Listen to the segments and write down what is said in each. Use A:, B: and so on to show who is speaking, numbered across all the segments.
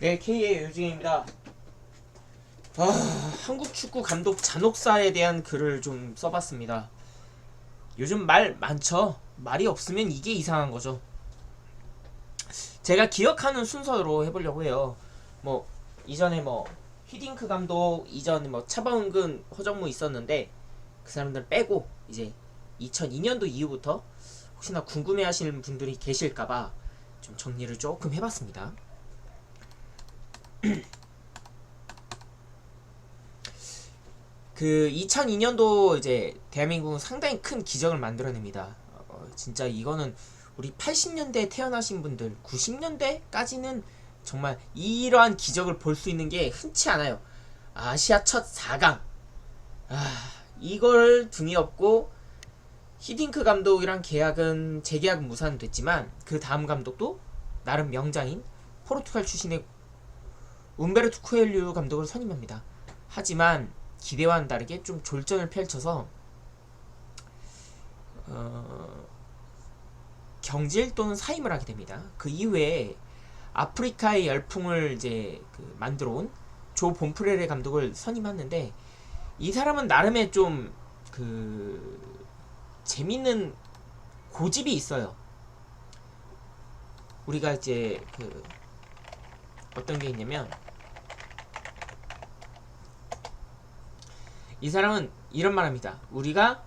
A: 네, K의 유진입니다. 아, 한국 축구 감독 잔혹사에 대한 글을 좀 써봤습니다. 요즘 말 많죠? 말이 없으면 이게 이상한 거죠. 제가 기억하는 순서로 해보려고 해요. 뭐 이전에 뭐 히딩크 감독 이전에 뭐 차범근, 허정무 있었는데 그 사람들 빼고 이제 2002년도 이후부터 혹시나 궁금해하시는 분들이 계실까봐 좀 정리를 조금 해봤습니다. 그 2002년도 이제 대한민국은 상당히 큰 기적을 만들어냅니다. 진짜 이거는 우리 80년대에 태어나신 분들, 90년대까지는 정말 이러한 기적을 볼 수 있는 게 흔치 않아요. 아시아 첫 4강. 이걸 등에 업고 히딩크 감독이랑 계약은 재계약은 무산됐지만 그 다음 감독도 나름 명장인 포르투갈 출신의 움베르투 코엘류 감독을 선임합니다. 하지만 기대와는 다르게 좀 졸전을 펼쳐서 경질 또는 사임을 하게 됩니다. 그 이후에 아프리카의 열풍을 이제 만들어 온 조 본프레레 감독을 선임했는데 이 사람은 나름의 좀 재밌는 고집이 있어요. 우리가 이제 어떤 게 있냐면 이 사람은 이런 말합니다. 우리가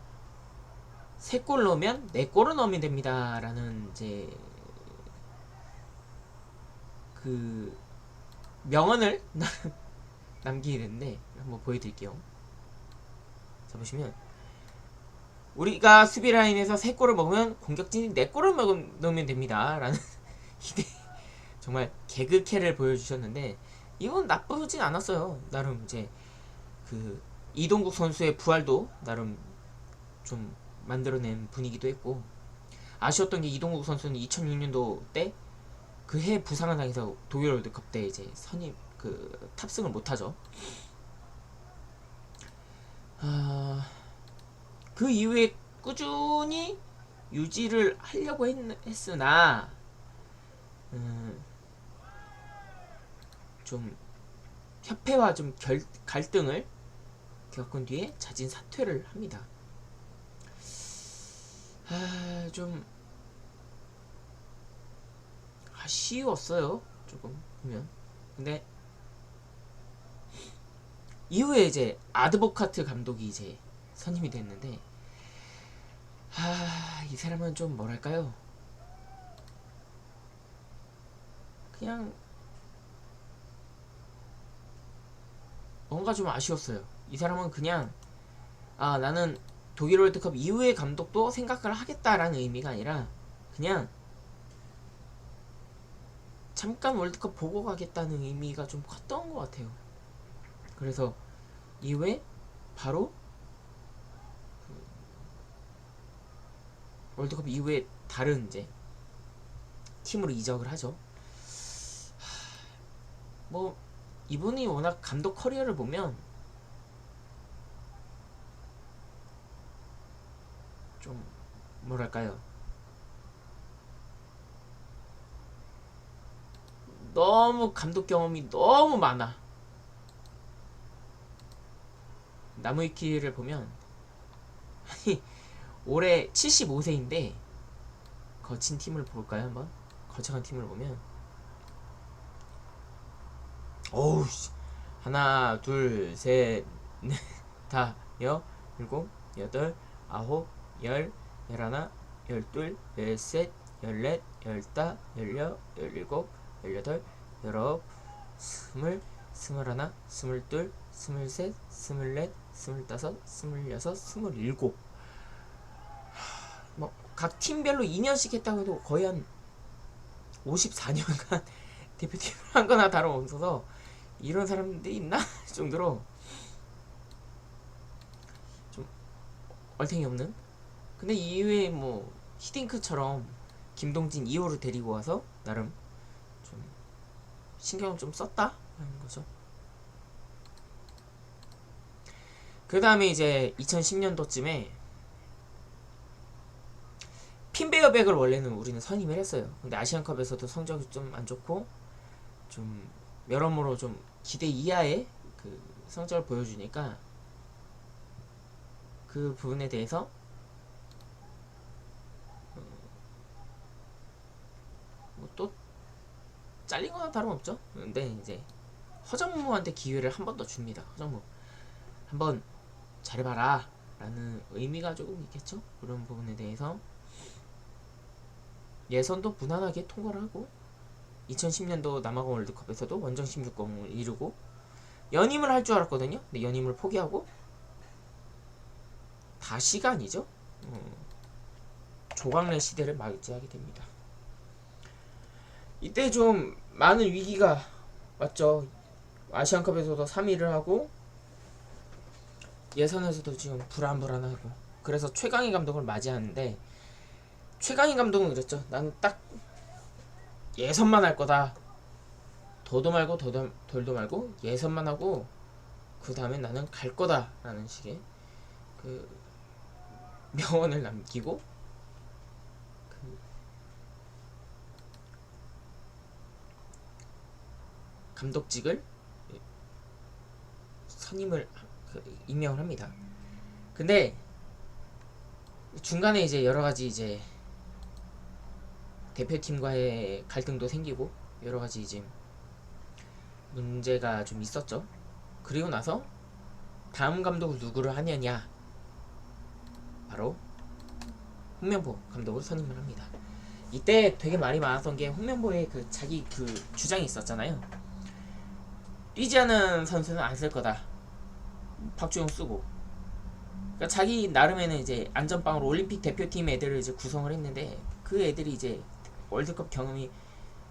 A: 3골 넣으면 4골을 넣으면 됩니다. 라는 이제 그 명언을 남기게 됐는데 한번 보여드릴게요. 자, 보시면 우리가 수비 라인에서 3골을 먹으면 공격진이 4골을 넣으면 됩니다. 라는 정말 개그캐를 보여주셨는데 이건 나쁘진 않았어요. 나름 이제 이동국 선수의 부활도 나름 좀 만들어낸 분위기도 했고, 아쉬웠던 게 이동국 선수는 2006년도 때 그 해 부상을 당해서 독일 월드컵 때 이제 선임 탑승을 못하죠. 그 이후에 꾸준히 유지를 하려고 했으나 좀 협회와 좀 갈등을 겪은 뒤에 자진 사퇴를 합니다. 좀 아쉬웠어요. 조금 보면. 근데 이후에 이제 아드보카트 감독이 이제 선임이 됐는데 이 사람은 좀 뭐랄까요? 그냥 뭔가 좀 아쉬웠어요. 이 사람은 그냥 나는 독일 월드컵 이후의 감독도 생각을 하겠다라는 의미가 아니라 그냥 잠깐 월드컵 보고 가겠다는 의미가 좀 컸던 것 같아요. 그래서 이후에 바로 월드컵 이후에 다른 이제 팀으로 이적을 하죠. 뭐 이분이 워낙 감독 커리어를 보면 좀 뭐랄까요, 너무 감독 경험이 너무 많아. 나무위키를 보면 아니 올해 75세인데 거친 팀을 볼까요 한번? 거창한 팀을 보면 어우 하나 둘셋넷 다 여 일곱 여덟 아홉 열 열하나 열둘 열셋 열넷 열다 열여 열일곱 열여덟 열아홉 스물 스물하나 스물둘 스물셋 스물넷 스물다섯 스물여섯 스물일곱 뭐 각 팀별로 2년씩 했다고 해도 거의 한 54년간 대표팀을 한 거나 다름없어서 이런 사람들이 있나 정도로 좀 얼탱이 없는. 근데 이후에 뭐 히딩크처럼 김동진 2호를 데리고 와서 나름 좀 신경을 좀 썼다라는 거죠. 그 다음에 이제 2010년도쯤에 핀베어백을 원래는 우리는 선임을 했어요. 근데 아시안컵에서도 성적이 좀 안 좋고 좀 여러모로 좀 기대 이하의 그 성적을 보여주니까 그 부분에 대해서 뭐 또 잘린 거나 다름없죠. 근데 이제 허정무한테 기회를 한 번 더 줍니다. 허정무 한번 잘해봐라 라는 의미가 조금 있겠죠. 그런 부분에 대해서 예선도 무난하게 통과를 하고 2010년도 남아공 월드컵에서도 원정 16강을 이루고 연임을 할 줄 알았거든요. 근데 연임을 포기하고 다시가 아니죠. 조광래 시대를 맞이하게 됩니다. 이때 좀 많은 위기가 왔죠. 아시안컵에서도 3위를 하고 예선에서도 지금 불안불안하고 그래서 최강희 감독을 맞이하는데 최강희 감독은 그랬죠. 나는 딱 예선만 할 거다. 더도 말고 덜도 말고 예선만 하고 그 다음에 나는 갈 거다 라는 식의 그 명언을 남기고 그 감독직을 선임을 임명을 합니다. 근데 중간에 이제 여러가지 이제 대표팀과의 갈등도 생기고 여러가지 이제 문제가 좀 있었죠. 그리고 나서 다음 감독을 누구를 하느냐 바로 홍명보 감독을 선임을 합니다. 이때 되게 말이 많았던 게 홍명보의 그 자기 그 주장이 있었잖아요. 뛰지 않은 선수는 안 쓸 거다. 박주영 쓰고. 그러니까 자기 나름에는 이제 안전빵으로 올림픽 대표팀 애들을 이제 구성을 했는데 그 애들이 이제 월드컵 경험이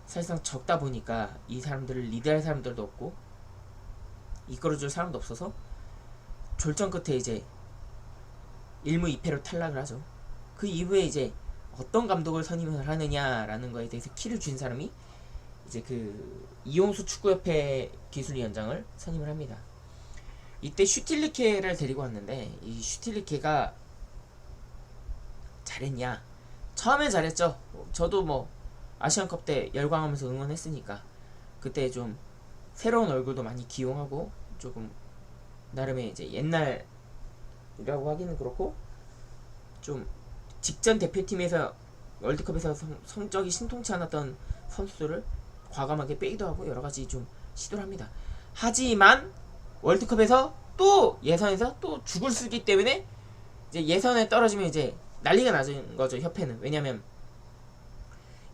A: 사실상 적다 보니까 이 사람들을 리드할 사람들도 없고 이끌어줄 사람도 없어서 졸전 끝에 이제 1무 2패로 탈락을 하죠. 그 이후에 이제 어떤 감독을 선임을 하느냐라는 거에 대해서 키를 준 사람이 이제 그 이용수 축구협회 기술위원장을 선임을 합니다. 이때 슈틸리케를 데리고 왔는데 이 슈틸리케가 잘했냐? 처음엔 잘했죠. 저도 뭐 아시안컵 때 열광하면서 응원했으니까 그때 좀 새로운 얼굴도 많이 기용하고 조금 나름의 이제 옛날이라고 하기는 그렇고 좀 직전 대표팀에서 월드컵에서 성적이 신통치 않았던 선수들을 과감하게 빼기도 하고 여러가지 좀 시도를 합니다. 하지만 월드컵에서 또 예선에서 또 죽을 쓰기 때문에 이제 예선에 떨어지면 이제 난리가 나는 거죠. 협회는. 왜냐면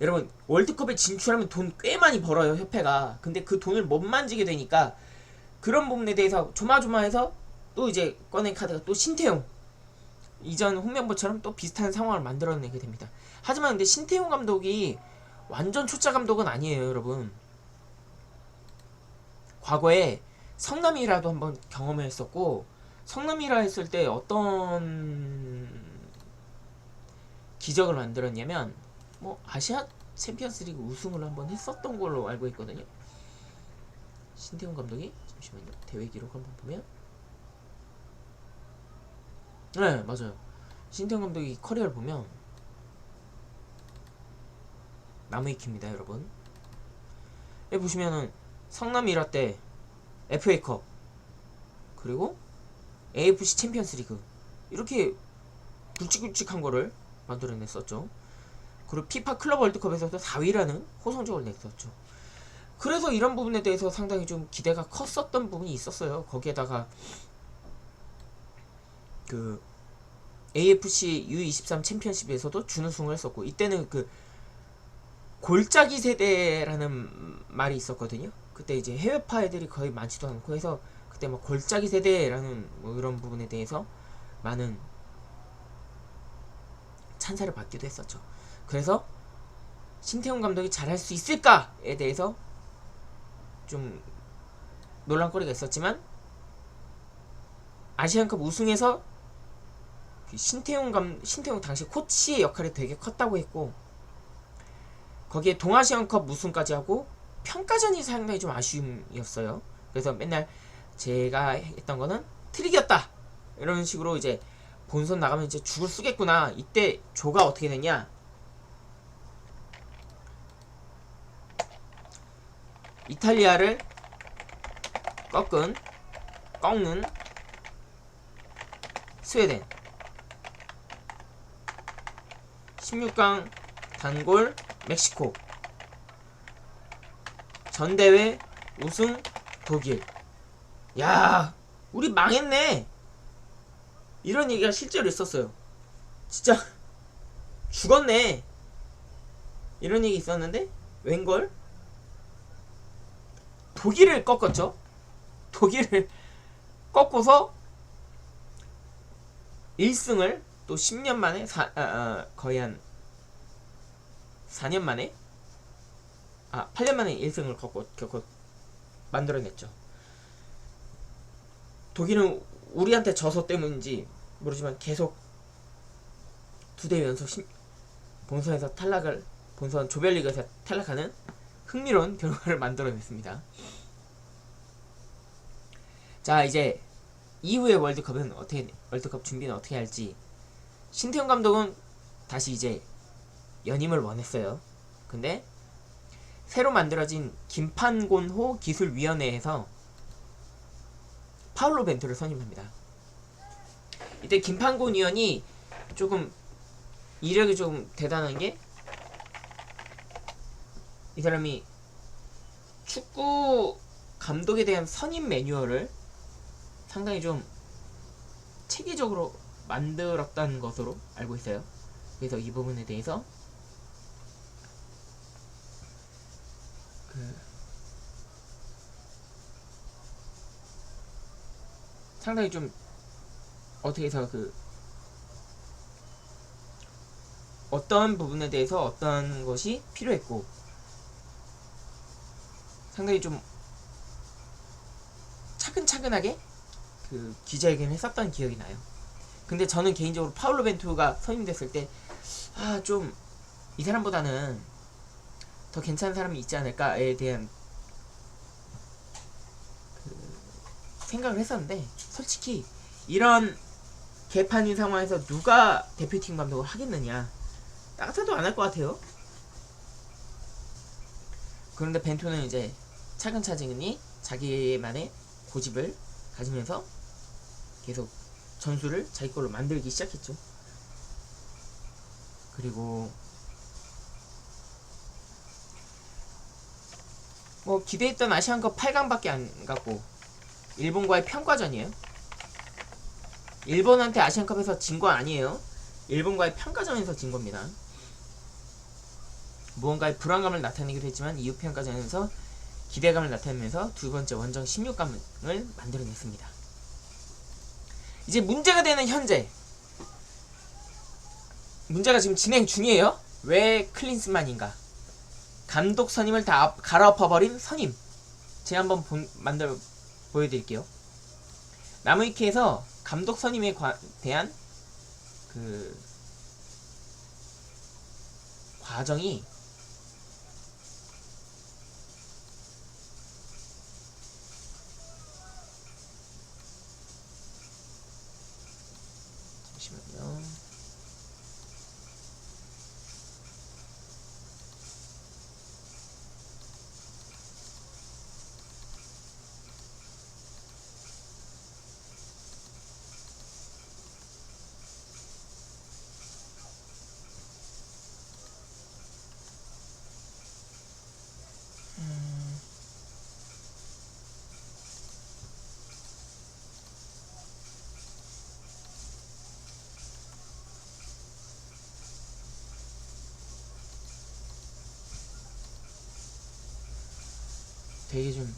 A: 여러분 월드컵에 진출하면 돈 꽤 많이 벌어요. 협회가. 근데 그 돈을 못 만지게 되니까 그런 부분에 대해서 조마조마해서 또 이제 꺼낸 카드가 또 신태용 이전 홍명보처럼 또 비슷한 상황을 만들어내게 됩니다. 하지만 근데 신태용 감독이 완전 초짜 감독은 아니에요. 여러분 과거에 성남이라도 한번 경험을 했었고 성남이라 했을 때 어떤 기적을 만들었냐면 뭐 아시아 챔피언스리그 우승을 한번 했었던 걸로 알고 있거든요. 신태용 감독이 잠시만요. 대회 기록 한번 보면 네 맞아요. 신태용 감독이 커리어를 보면 나무위키입니다 여러분. 여기 보시면은 성남 1화 때 FA컵 그리고 AFC 챔피언스리그 이렇게 굵직굵직한 거를 만들어냈었죠. 그리고 피파 클럽 월드컵에서도 4위라는 호성적을 냈었죠. 그래서 이런 부분에 대해서 상당히 좀 기대가 컸었던 부분이 있었어요. 거기에다가 그 AFC U23 챔피언십에서도 준우승을 했었고 이때는 그 골짜기 세대라는 말이 있었거든요. 그때 이제 해외파 애들이 거의 많지도 않고 해서 그때 막 골짜기 세대라는 뭐 이런 부분에 대해서 많은 찬사를 받기도 했었죠. 그래서 신태용 감독이 잘할 수 있을까에 대해서 좀 논란거리가 있었지만 아시안컵 우승에서 그 신태용 당시 코치의 역할이 되게 컸다고 했고 거기에 동아시안컵 우승까지 하고 평가전이 상당히 좀 아쉬움이었어요. 그래서 맨날 제가 했던 거는 트릭이었다 이런 식으로 이제 본선 나가면 이제 죽을 쓰겠구나. 이때 조가 어떻게 됐냐? 이탈리아를 꺾는 스웨덴. 16강 단골 멕시코. 전대회 우승 독일. 야, 우리 망했네. 이런 얘기가 실제로 있었어요. 진짜 죽었네. 이런 얘기 있었는데 웬걸? 독일을 꺾었죠. 독일을 꺾고서 1승을 또 10년 만에 거의 한 4년 만에 8년 만에 1승을 겪고 만들어냈죠. 독일은 우리한테 져서 때문인지 모르지만 계속 2대 연속 본선에서 본선 조별리그에서 탈락하는 흥미로운 결과를 만들어냈습니다. 자, 이제 이후의 월드컵 준비는 어떻게 할지. 신태용 감독은 다시 이제 연임을 원했어요. 근데 새로 만들어진 김판곤호 기술위원회에서 파울로 벤투를 선임합니다. 이때 김판곤 위원이 조금 이력이 좀 대단한 게, 이 사람이 축구 감독에 대한 선임 매뉴얼을 상당히 좀 체계적으로 만들었다는 것으로 알고 있어요. 그래서 이 부분에 대해서 상당히 좀 어떻게 해서 어떤 부분에 대해서 어떤 것이 필요했고 상당히 좀 차근차근하게 기자회견을 했었던 기억이 나요. 근데 저는 개인적으로 파울로 벤투가 선임됐을 때 좀 이 사람보다는 더 괜찮은 사람이 있지 않을까에 대한 생각을 했었는데, 솔직히 이런 개판인 상황에서 누가 대표팀 감독을 하겠느냐, 나 같아도 안 할 것 같아요. 그런데 벤투는 이제 차근차근히 자기만의 고집을 가지면서 계속 전술을 자기 걸로 만들기 시작했죠. 그리고 뭐 기대했던 아시안컵 8강밖에 안 갔고 일본과의 평가전이에요. 일본한테 아시안컵에서 진 거 아니에요. 일본과의 평가전에서 진 겁니다. 무언가의 불안감을 나타내기도 했지만 이후 평가전에서 기대감을 나타내면서 두 번째 원정 16강을 만들어냈습니다. 이제 문제가 되는 현재, 문제가 지금 진행 중이에요. 왜 클린스만인가? 감독 선임을 다 갈아엎어버린 선임. 제가 한번 보여드릴게요. 나무위키에서 감독 선임에 대한 과정이 잠시만요. 되게 좀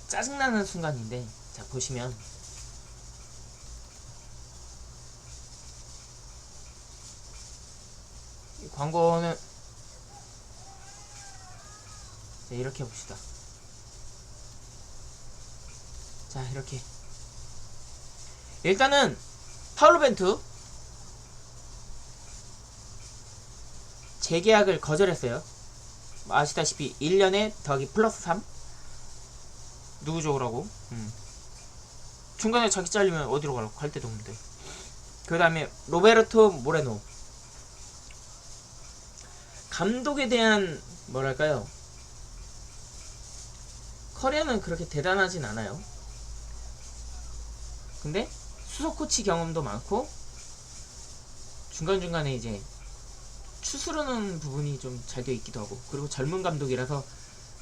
A: 짜증나는 순간인데, 자 보시면 이 광고는 자, 이렇게 해봅시다. 자, 이렇게 일단은 파울로 벤투 재계약을 거절했어요. 아시다시피 1년에 더하기 플러스 3. 누구 좋으라고? 중간에 자기 잘리면 어디로 가라고? 갈 데도 없는데. 그 다음에 로베르토 모레노 감독에 대한 뭐랄까요, 커리어는 그렇게 대단하진 않아요. 근데 수석 코치 경험도 많고 중간중간에 이제 추스르는 부분이 좀 잘 되어 있기도 하고, 그리고 젊은 감독이라서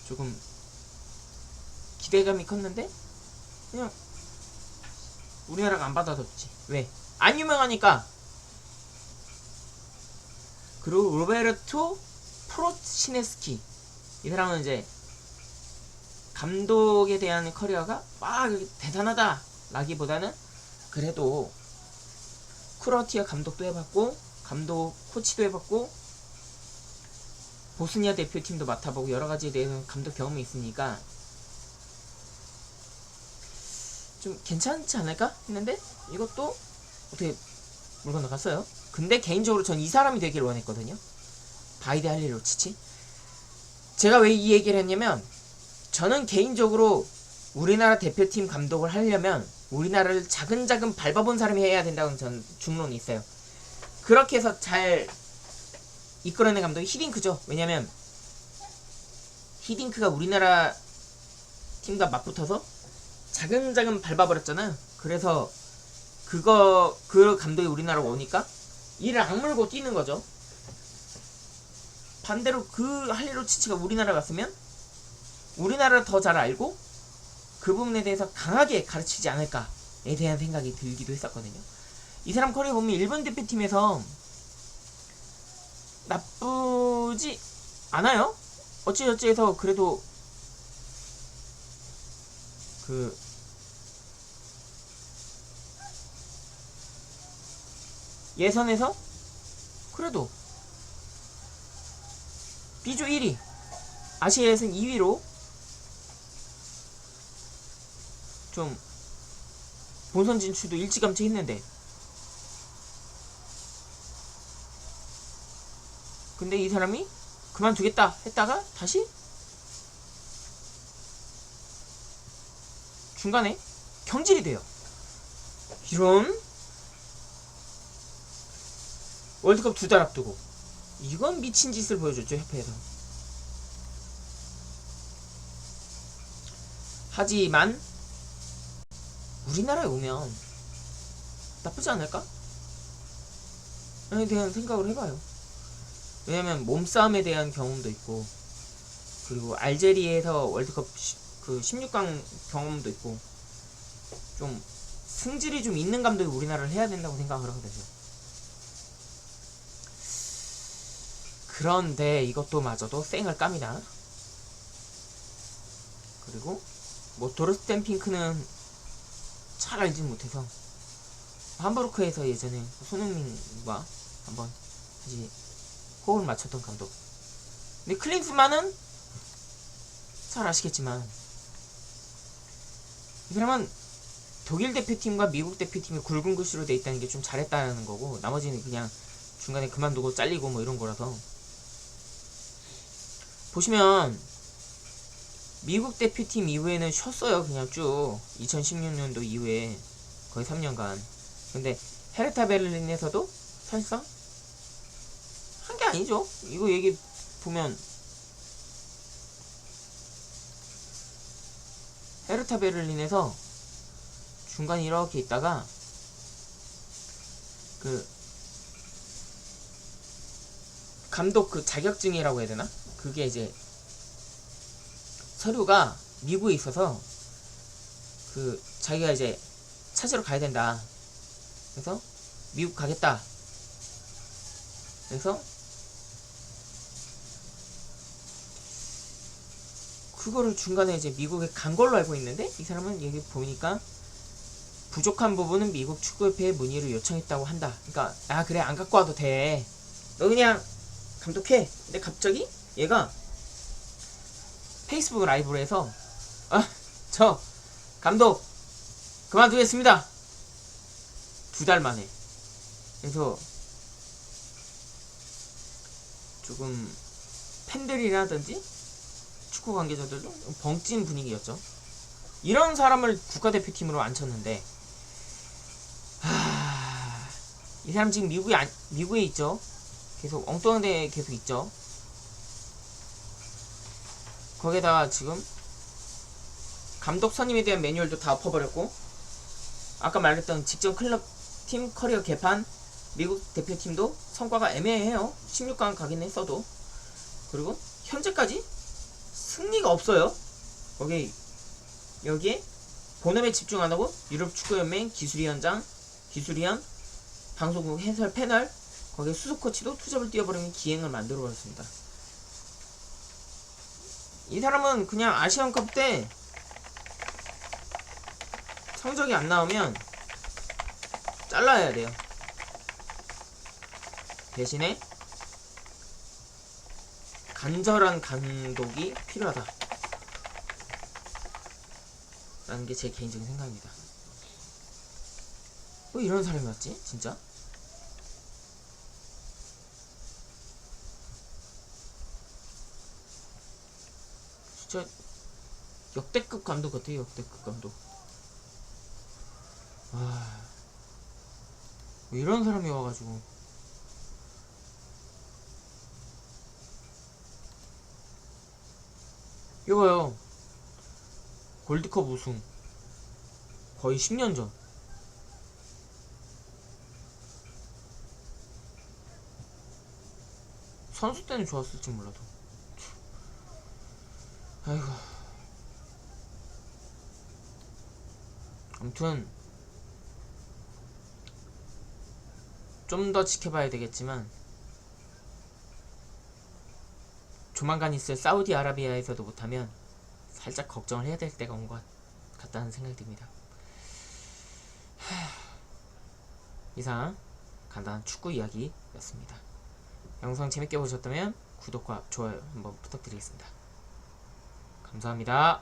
A: 조금 기대감이 컸는데 그냥 우리나라가 안 받아줬지. 왜? 안 유명하니까. 그리고 로베르토 프로치네스키, 이 사람은 이제 감독에 대한 커리어가 막 대단하다 라기보다는 그래도 크로아티아 감독도 해봤고 감독 코치도 해봤고 보스니아 대표팀도 맡아보고 여러가지에 대해서 감독 경험이 있으니까 좀 괜찮지 않을까 했는데 이것도 어떻게 물 건너갔어요. 근데 개인적으로 전 이 사람이 되길 원했거든요. 바이데 할리루치치. 제가 왜 이 얘기를 했냐면, 저는 개인적으로 우리나라 대표팀 감독을 하려면 우리나라를 자근자근 밟아본 사람이 해야 된다고 전 중론이 있어요. 그렇게 해서 잘 이끌어낸 감독이 히딩크죠. 왜냐면 히딩크가 우리나라 팀과 맞붙어서 자근자근 밟아버렸잖아요. 그래서 그 감독이 우리나라로 오니까 이를 악물고 뛰는 거죠. 반대로 그 할리루치치가 우리나라 갔으면 우리나라를 더 잘 알고 그 부분에 대해서 강하게 가르치지 않을까에 대한 생각이 들기도 했었거든요. 이 사람 커리어 보면 일본 대표팀에서 나쁘지 않아요. 어찌저찌 해서 그래도 그 예선에서 그래도 B조 1위, 아시아 예선 2위로 좀 본선 진출도 일찌감치 했는데, 근데 이 사람이 그만두겠다 했다가 다시 중간에 경질이 돼요. 이런 월드컵 2달 앞두고 이건 미친 짓을 보여줬죠, 협회에서. 하지만 우리나라에 오면 나쁘지 않을까? 에 대한 생각을 해봐요. 왜냐면 몸싸움에 대한 경험도 있고, 그리고 알제리에서 월드컵 그 16강 경험도 있고, 좀 승질이 좀 있는 감독이 우리나라를 해야 된다고 생각을 하거든요. 그런데 이것도 마저도 쌩을 깝니다. 그리고 뭐 도르스텐 핑크는 잘 알지 못해서 함부르크에서 예전에 손흥민과 한번 다시 호흡을 맞췄던 감독. 근데 클린스만은 잘 아시겠지만 이 사람은 독일 대표팀과 미국 대표팀이 굵은 글씨로 돼 있다는 게 좀 잘했다는 거고, 나머지는 그냥 중간에 그만두고 잘리고 뭐 이런 거라서. 보시면 미국 대표팀 이후에는 쉬었어요. 그냥 쭉 2016년도 이후에 거의 3년간. 근데 헤르타 베를린에서도 사실상 한 게 아니죠. 이거 얘기 보면 헤르타 베를린에서 중간에 이렇게 있다가 그 감독 그 자격증이라고 해야 되나? 그게 이제 서류가 미국에 있어서 그 자기가 이제 찾으러 가야 된다. 그래서 미국 가겠다. 그래서 그거를 중간에 이제 미국에 간 걸로 알고 있는데, 이 사람은 여기 보니까 부족한 부분은 미국 축구협회에 문의를 요청했다고 한다. 그러니까 아 그래 안 갖고 와도 돼. 너 그냥 감독해. 근데 갑자기 얘가 페이스북 라이브로 해서 저 감독 그만두겠습니다. 2달 만에. 그래서 조금 팬들이라든지 축구 관계자들도 벙찐 분위기였죠. 이런 사람을 국가대표팀으로 앉혔는데, 이 사람 지금 미국에 있죠. 계속 엉뚱한 데 계속 있죠. 거기에다가 지금 감독 선임에 대한 매뉴얼도 다 엎어버렸고, 아까 말했던 직전 클럽 팀 커리어 개판, 미국 대표팀도 성과가 애매해요. 16강 가긴 했어도. 그리고 현재까지 승리가 없어요. 여기에 본업에 집중 안하고 유럽 축구연맹 기술위원장, 기술위원, 방송국 해설 패널, 거기에 수석 코치도 투잡을 뛰어버리는 기행을 만들어버렸습니다. 이 사람은 그냥 아시안컵 때 성적이 안 나오면 잘라야 돼요. 대신에 간절한 감독이 필요하다 라는 게 제 개인적인 생각입니다. 왜 이런 사람이 왔지? 진짜? 진짜 역대급 감독 같아요. 역대급 감독. 왜 이런 사람이 와가지고. 이거요, 골드컵 우승 거의 10년 전. 선수 때는 좋았을지 몰라도. 아이고. 아무튼 좀 더 지켜봐야 되겠지만, 조만간 있을 사우디아라비아에서도 못하면 살짝 걱정을 해야 될 때가 온 것 같다는 생각이 듭니다. 이상 간단한 축구 이야기였습니다. 영상 재밌게 보셨다면 구독과 좋아요 한번 부탁드리겠습니다. 감사합니다.